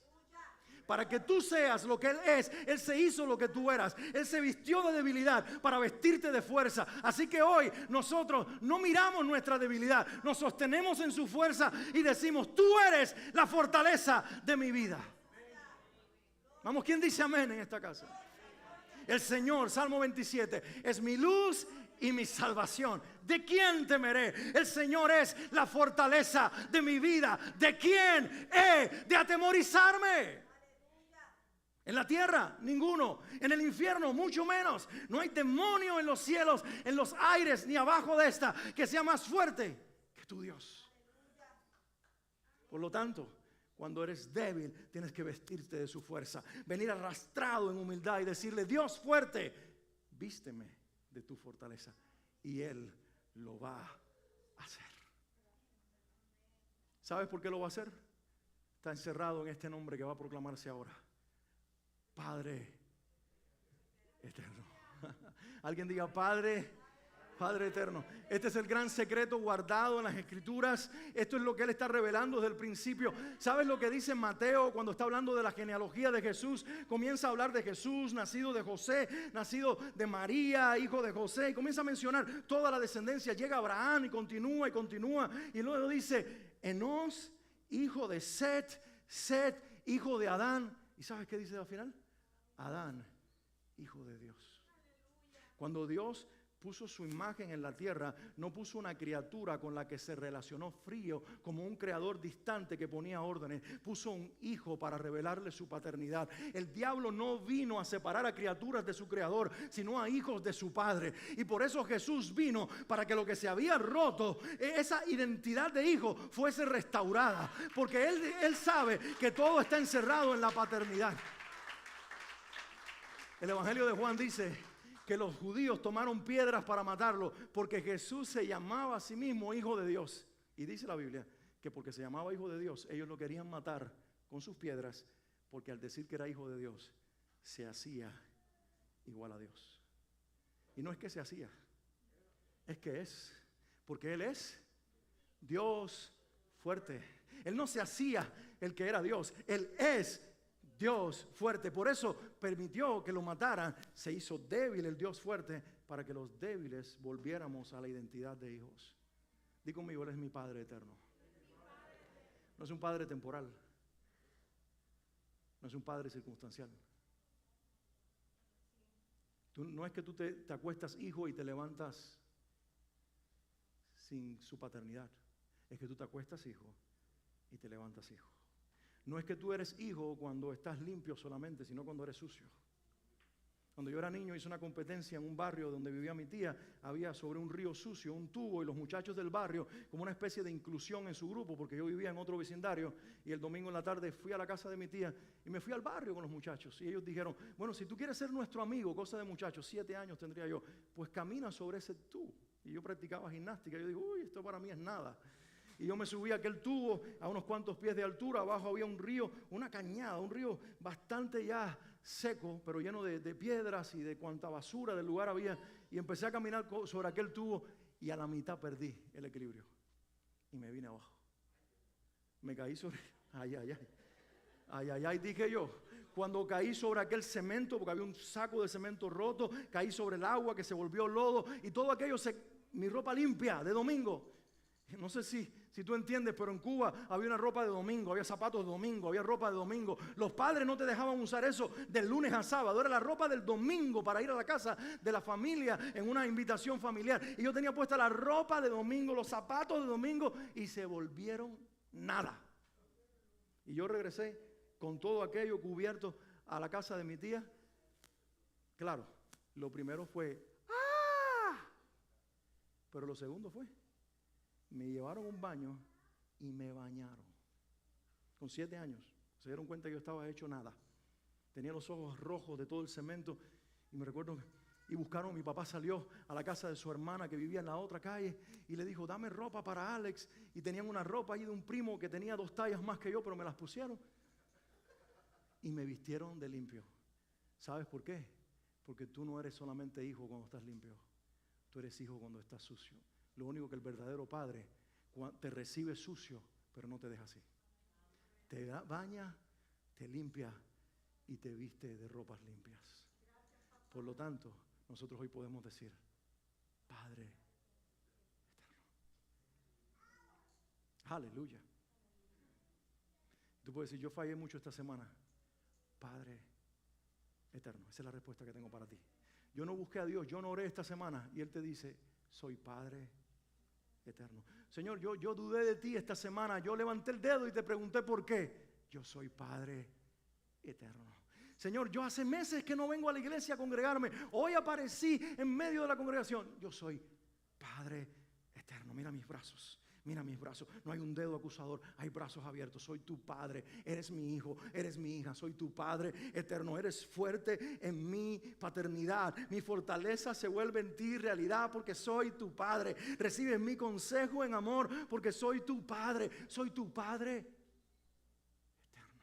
Speaker 1: Para que tú seas lo que Él es, Él se hizo lo que tú eras. Él se vistió de debilidad para vestirte de fuerza. Así que hoy nosotros no miramos nuestra debilidad, nos sostenemos en su fuerza y decimos, tú eres la fortaleza de mi vida. Vamos, ¿quién dice amén en esta casa? El Señor, Salmo 27, es mi luz y mi salvación. ¿De quién temeré? El Señor es la fortaleza de mi vida. ¿De quién he de atemorizarme? En la tierra, ninguno. En el infierno, mucho menos. No hay demonio en los cielos, en los aires, ni abajo de esta, que sea más fuerte que tu Dios. Por lo tanto, cuando eres débil, tienes que vestirte de su fuerza. Venir arrastrado en humildad y decirle, Dios fuerte, vísteme de tu fortaleza. Y Él lo va a hacer. ¿Sabes por qué lo va a hacer? Está encerrado en este nombre que va a proclamarse ahora. Padre eterno. Alguien diga Padre eterno. Este es el gran secreto guardado en las Escrituras. Esto es lo que Él está revelando desde el principio. ¿Sabes lo que dice Mateo cuando está hablando de la genealogía de Jesús? Comienza a hablar de Jesús, nacido de José, nacido de María, hijo de José. Y comienza a mencionar toda la descendencia. Llega Abraham y continúa y continúa. Y luego dice Enos, hijo de Set, Set, hijo de Adán. ¿Y sabes qué dice al final? Adán, hijo de Dios. Cuando Dios puso su imagen en la tierra, no puso una criatura con la que se relacionó frío, como un creador distante que ponía órdenes. Puso un hijo para revelarle su paternidad. El diablo no vino a separar a criaturas de su creador, sino a hijos de su padre. Y por eso Jesús vino para que lo que se había roto, esa identidad de hijo, fuese restaurada. Porque Él sabe que todo está encerrado en la paternidad. El Evangelio de Juan dice que los judíos tomaron piedras para matarlo porque Jesús se llamaba a sí mismo hijo de Dios. Y dice la Biblia que porque se llamaba hijo de Dios, ellos lo querían matar con sus piedras, porque al decir que era hijo de Dios, se hacía igual a Dios. Y no es que se hacía, es que es. Porque Él es Dios fuerte. Él no se hacía el que era Dios. Él es Dios fuerte. Por eso permitió que lo mataran. Se hizo débil el Dios fuerte para que los débiles volviéramos a la identidad de hijos. Di conmigo, Él es mi Padre eterno. No es un Padre temporal. No es un Padre circunstancial. No es que tú te acuestas hijo y te levantas sin su paternidad. Es que tú te acuestas hijo y te levantas hijo. No es que tú eres hijo cuando estás limpio solamente, sino cuando eres sucio. Cuando yo era niño hice una competencia en un barrio donde vivía mi tía. Había sobre un río sucio un tubo y los muchachos del barrio, como una especie de inclusión en su grupo, porque yo vivía en otro vecindario, y el domingo en la tarde fui a la casa de mi tía y me fui al barrio con los muchachos, y ellos dijeron, bueno, si tú quieres ser nuestro amigo, cosa de muchachos, 7 años tendría yo, pues camina sobre ese tubo. Y yo practicaba gimnástica. Yo digo, uy, esto para mí es nada. Y yo me subí a aquel tubo a unos cuantos pies de altura. Abajo había un río, una cañada, un río bastante ya seco, pero lleno de piedras y de cuanta basura del lugar había. Y empecé a caminar sobre aquel tubo y a la mitad perdí el equilibrio. Y me vine abajo. Me caí sobre... Ay, ay, ay. Ay, ay, ay, dije yo. Cuando caí sobre aquel cemento, porque había un saco de cemento roto, caí sobre el agua que se volvió lodo y todo aquello, mi ropa limpia de domingo. No sé si tú entiendes, pero en Cuba había una ropa de domingo, había zapatos de domingo, había ropa de domingo. Los padres no te dejaban usar eso del lunes a sábado, era la ropa del domingo para ir a la casa de la familia en una invitación familiar. Y yo tenía puesta la ropa de domingo, los zapatos de domingo y se volvieron nada. Y yo regresé con todo aquello cubierto a la casa de mi tía. Claro, lo primero fue ¡ah! Pero lo segundo fue, me llevaron a un baño y me bañaron. Con 7 años, se dieron cuenta que yo estaba hecho nada. Tenía los ojos rojos de todo el cemento. Y me recuerdo, y buscaron, mi papá salió a la casa de su hermana que vivía en la otra calle y le dijo, dame ropa para Alex. Y tenían una ropa ahí de un primo que tenía 2 tallas más que yo, pero me las pusieron. Y me vistieron de limpio. ¿Sabes por qué? Porque tú no eres solamente hijo cuando estás limpio. Tú eres hijo cuando estás sucio. Lo único que el verdadero padre te recibe sucio, pero no te deja así. Te baña, te limpia y te viste de ropas limpias. Por lo tanto, nosotros hoy podemos decir, Padre eterno. Aleluya. Tú puedes decir, yo fallé mucho esta semana. Padre eterno. Esa es la respuesta que tengo para ti. Yo no busqué a Dios, yo no oré esta semana y Él te dice, soy Padre eterno. Señor, yo dudé de ti esta semana, yo levanté el dedo y te pregunté por qué. Yo soy Padre eterno. Señor, yo hace meses que no vengo a la iglesia a congregarme, hoy aparecí en medio de la congregación. Yo soy Padre eterno. Mira mis brazos. Mira mis brazos, no hay un dedo acusador, hay brazos abiertos. Soy tu padre, eres mi hijo, eres mi hija. Soy tu Padre eterno, eres fuerte en mi paternidad. Mi fortaleza se vuelve en ti realidad porque soy tu padre. Recibes mi consejo en amor porque soy tu padre. Soy tu Padre eterno.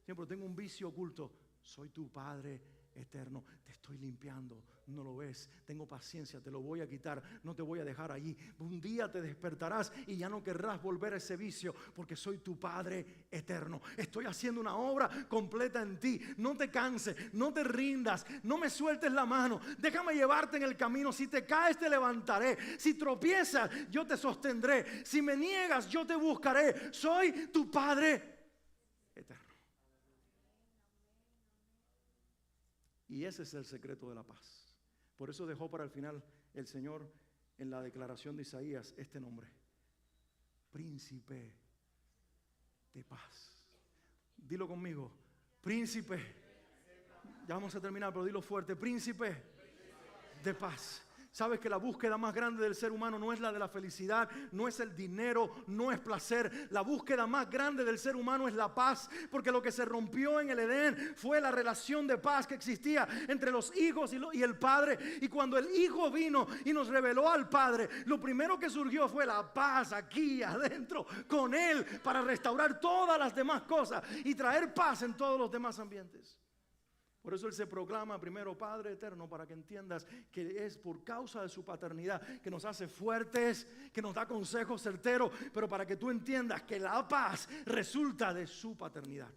Speaker 1: Siempre tengo un vicio oculto. Soy tu Padre eterno. Te estoy limpiando. No lo ves, tengo paciencia, te lo voy a quitar, no te voy a dejar allí. Un día te despertarás y ya no querrás volver a ese vicio porque soy tu Padre eterno. Estoy haciendo una obra completa en ti. No te canses, no te rindas, no me sueltes la mano. Déjame llevarte en el camino. Si te caes te levantaré. Si tropiezas yo te sostendré. Si me niegas yo te buscaré. Soy tu Padre eterno. Y ese es el secreto de la paz. Por eso dejó para el final el Señor en la declaración de Isaías este nombre: Príncipe de paz. Dilo conmigo: Príncipe. Ya vamos a terminar, pero dilo fuerte: Príncipe de paz. Sabes que la búsqueda más grande del ser humano no es la de la felicidad, no es el dinero, no es placer. La búsqueda más grande del ser humano es la paz, porque lo que se rompió en el Edén fue la relación de paz que existía entre los hijos y el Padre. Y cuando el Hijo vino y nos reveló al Padre, lo primero que surgió fue la paz aquí adentro con Él, para restaurar todas las demás cosas y traer paz en todos los demás ambientes. Por eso Él se proclama primero Padre eterno, para que entiendas que es por causa de su paternidad que nos hace fuertes, que nos da consejos certeros, pero para que tú entiendas que la paz resulta de su paternidad.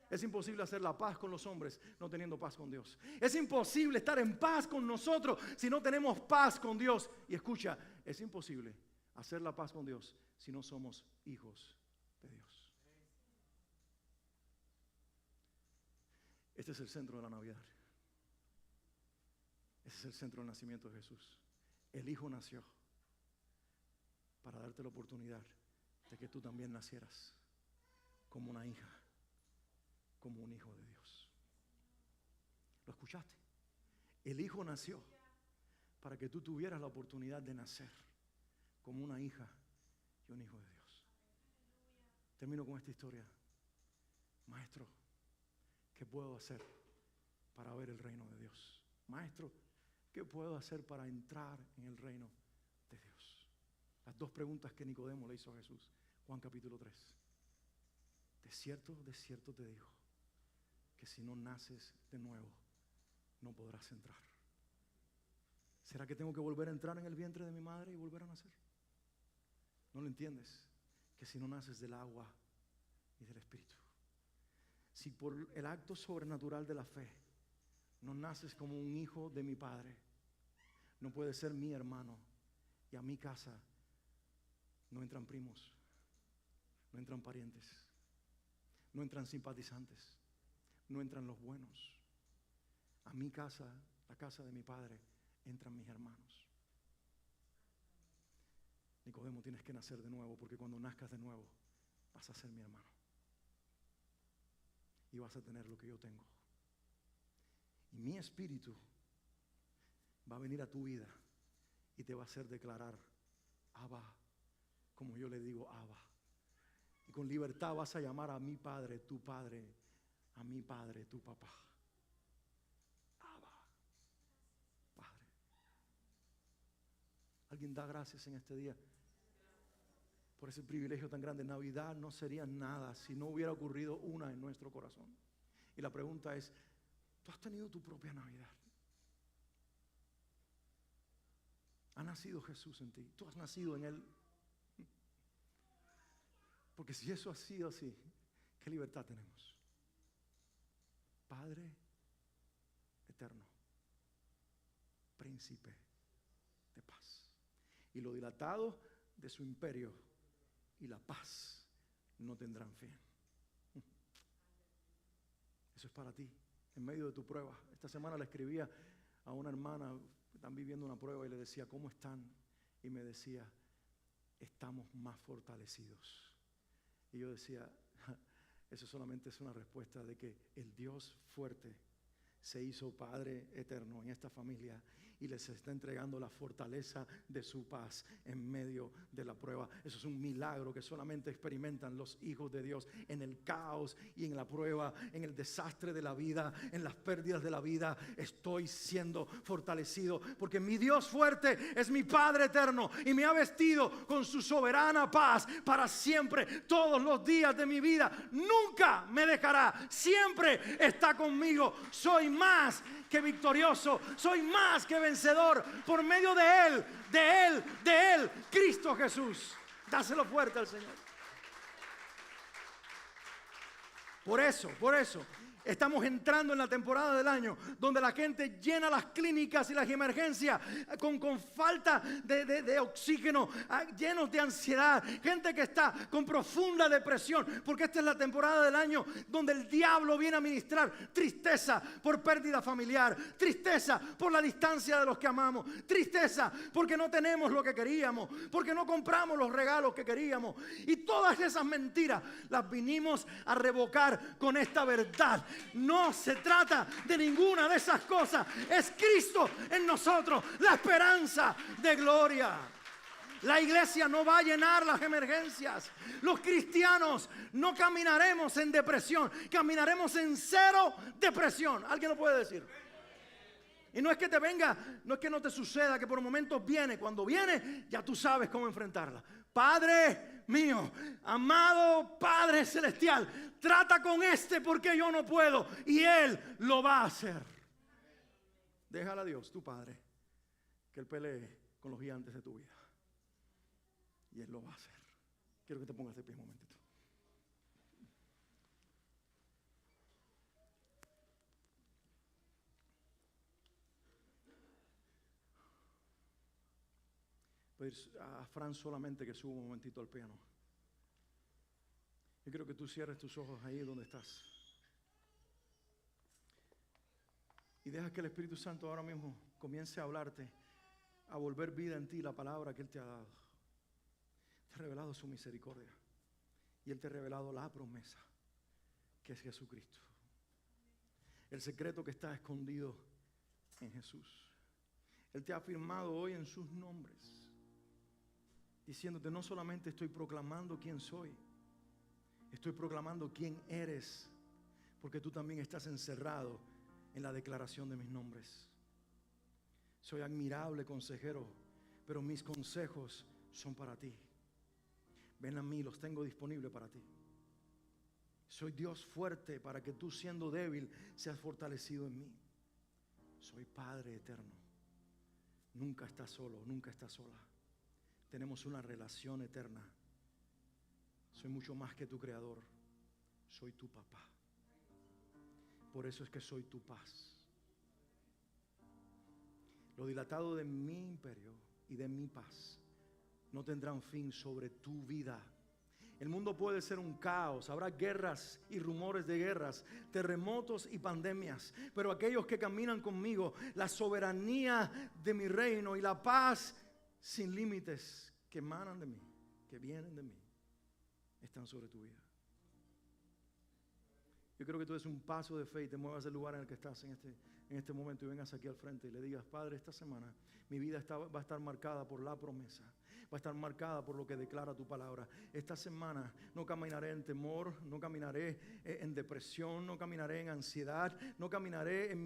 Speaker 1: Es imposible hacer la paz con los hombres no teniendo paz con Dios. Es imposible estar en paz con nosotros si no tenemos paz con Dios. Y escucha, es imposible hacer la paz con Dios si no somos hijos de Dios. Este es el centro de la Navidad. Ese es el centro del nacimiento de Jesús. El Hijo nació para darte la oportunidad de que tú también nacieras como una hija, como un hijo de Dios. ¿Lo escuchaste? El Hijo nació para que tú tuvieras la oportunidad de nacer como una hija y un hijo de Dios. Termino con esta historia. Maestro, ¿qué puedo hacer para ver el reino de Dios? Maestro, ¿qué puedo hacer para entrar en el reino de Dios? Las dos preguntas que Nicodemo le hizo a Jesús. Juan capítulo 3. De cierto te digo, que si no naces de nuevo, no podrás entrar. ¿Será que tengo que volver a entrar en el vientre de mi madre y volver a nacer? ¿No lo entiendes? Que si no naces del agua y del Espíritu, si por el acto sobrenatural de la fe no naces como un hijo de mi Padre, no puedes ser mi hermano. Y a mi casa no entran primos, no entran parientes, no entran simpatizantes, no entran los buenos. A mi casa, la casa de mi Padre, entran mis hermanos. Nicodemo, tienes que nacer de nuevo, porque cuando nazcas de nuevo vas a ser mi hermano y vas a tener lo que yo tengo. Y mi espíritu va a venir a tu vida y te va a hacer declarar Abba, como yo le digo Abba. Y con libertad vas a llamar a mi Padre, tu Padre, a mi Padre, tu papá. Abba, Padre. ¿Alguien da gracias en este día por ese privilegio tan grande? Navidad no sería nada si no hubiera ocurrido una en nuestro corazón. Y la pregunta es, ¿tú has tenido tu propia Navidad? ¿Ha nacido Jesús en ti? ¿Tú has nacido en Él? Porque si eso ha sido así, ¿qué libertad tenemos? Padre eterno, príncipe de paz. Y lo dilatado de su imperio y la paz no tendrán fin. Eso es para ti, en medio de tu prueba. Esta semana le escribía a una hermana que están viviendo una prueba y le decía, ¿cómo están? Y me decía, estamos más fortalecidos. Y yo decía, eso solamente es una respuesta de que el Dios fuerte se hizo Padre eterno en esta familia y les está entregando la fortaleza de su paz en medio de la prueba. Eso es un milagro que solamente experimentan los hijos de Dios en el caos y en la prueba, en el desastre de la vida, en las pérdidas de la vida. Estoy siendo fortalecido porque mi Dios fuerte es mi Padre eterno y me ha vestido con su soberana paz para siempre, todos los días de mi vida. Nunca me dejará, siempre está conmigo. Soy más que victorioso, soy más que vencedor por medio de Él, Cristo Jesús. Dáselo fuerte al Señor. Por eso estamos entrando en la temporada del año donde la gente llena las clínicas y las emergencias con falta de oxígeno, llenos de ansiedad, gente que está con profunda depresión, porque esta es la temporada del año donde el diablo viene a ministrar tristeza por pérdida familiar, tristeza por la distancia de los que amamos, tristeza porque no tenemos lo que queríamos, porque no compramos los regalos que queríamos, y todas esas mentiras las vinimos a revocar con esta verdad. No se trata de ninguna de esas cosas. Es Cristo en nosotros, la esperanza de gloria. La iglesia no va a llenar las emergencias. Los cristianos no caminaremos en depresión, caminaremos en cero depresión. ¿Alguien lo puede decir? Y no es que te venga, no es que no te suceda, que por momentos viene. Cuando viene, ya tú sabes cómo enfrentarla. Padre mío, amado Padre Celestial, trata con este porque yo no puedo. Y Él lo va a hacer. Déjala a Dios, tu Padre, que Él pelee con los gigantes de tu vida. Y Él lo va a hacer. Quiero que te pongas de pie un momentito. Pedir a Fran solamente que suba un momentito al piano. Yo quiero que tú cierres tus ojos ahí donde estás. Y deja que el Espíritu Santo ahora mismo comience a hablarte, a volver vida en ti la palabra que Él te ha dado. Te ha revelado su misericordia. Y Él te ha revelado la promesa, que es Jesucristo. El secreto que está escondido en Jesús. Él te ha afirmado hoy en sus nombres, diciéndote: no solamente estoy proclamando quién soy, estoy proclamando quién eres, porque tú también estás encerrado en la declaración de mis nombres. Soy admirable consejero, pero mis consejos son para ti. Ven a mí, los tengo disponibles para ti. Soy Dios fuerte para que tú, siendo débil, seas fortalecido en mí. Soy Padre eterno. Nunca estás solo, nunca estás sola. Tenemos una relación eterna. Soy mucho más que tu creador. Soy tu papá. Por eso es que soy tu paz. Lo dilatado de mi imperio y de mi paz no tendrán fin sobre tu vida. El mundo puede ser un caos, habrá guerras y rumores de guerras, terremotos y pandemias, pero aquellos que caminan conmigo, la soberanía de mi reino y la paz sin límites que emanan de mí, que vienen de mí, están sobre tu vida. Yo creo que tú des un paso de fe y te muevas del lugar en el que estás en este momento y vengas aquí al frente y le digas: Padre, esta semana mi vida va a estar marcada por la promesa, va a estar marcada por lo que declara tu palabra. Esta semana no caminaré en temor, no caminaré en depresión, no caminaré en ansiedad, no caminaré en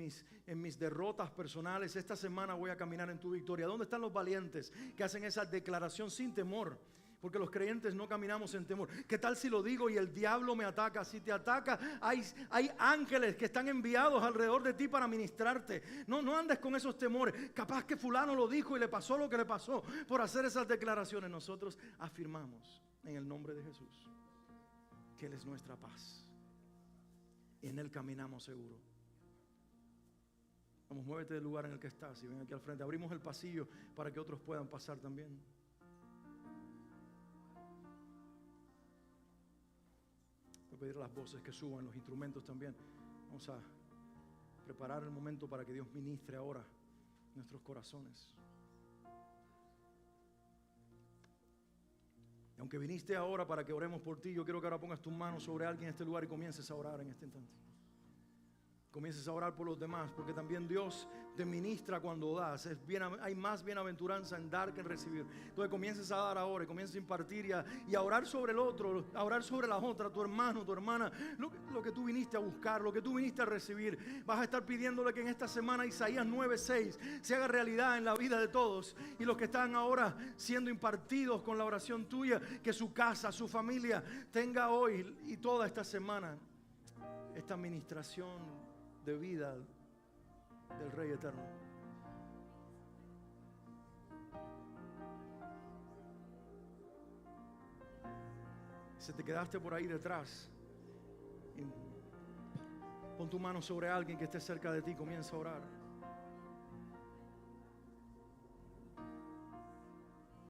Speaker 1: mis derrotas personales. Esta semana voy a caminar en tu victoria. ¿Dónde están los valientes que hacen esa declaración sin temor? Porque los creyentes no caminamos en temor. ¿Qué tal si lo digo y el diablo me ataca? Si te ataca, hay ángeles que están enviados alrededor de ti para ministrarte. No andes con esos temores. Capaz que fulano lo dijo y le pasó lo que le pasó por hacer esas declaraciones. Nosotros afirmamos en el nombre de Jesús que Él es nuestra paz. Y en Él caminamos seguro. Vamos, muévete del lugar en el que estás y ven aquí al frente. Abrimos el pasillo para que otros puedan pasar también. Pedir a las voces que suban, los instrumentos también. Vamos a preparar el momento para que Dios ministre ahora nuestros corazones. Y aunque viniste ahora para que oremos por ti, yo quiero que ahora pongas tus manos sobre alguien en este lugar y comiences a orar en este instante. Comiences a orar por los demás, porque también Dios te ministra cuando das. Hay más bienaventuranza en dar que en recibir. Entonces comiences a dar ahora y comiences a impartir y a orar sobre el otro, a orar sobre la otra, tu hermano, tu hermana, lo que tú viniste a buscar, lo que tú viniste a recibir. Vas a estar pidiéndole que en esta semana Isaías 9:6 se haga realidad en la vida de todos. Y los que están ahora siendo impartidos con la oración tuya, que su casa, su familia tenga hoy y toda esta semana esta administración de vida del Rey Eterno. Si te quedaste por ahí detrás, pon tu mano sobre alguien que esté cerca de ti, comienza a orar.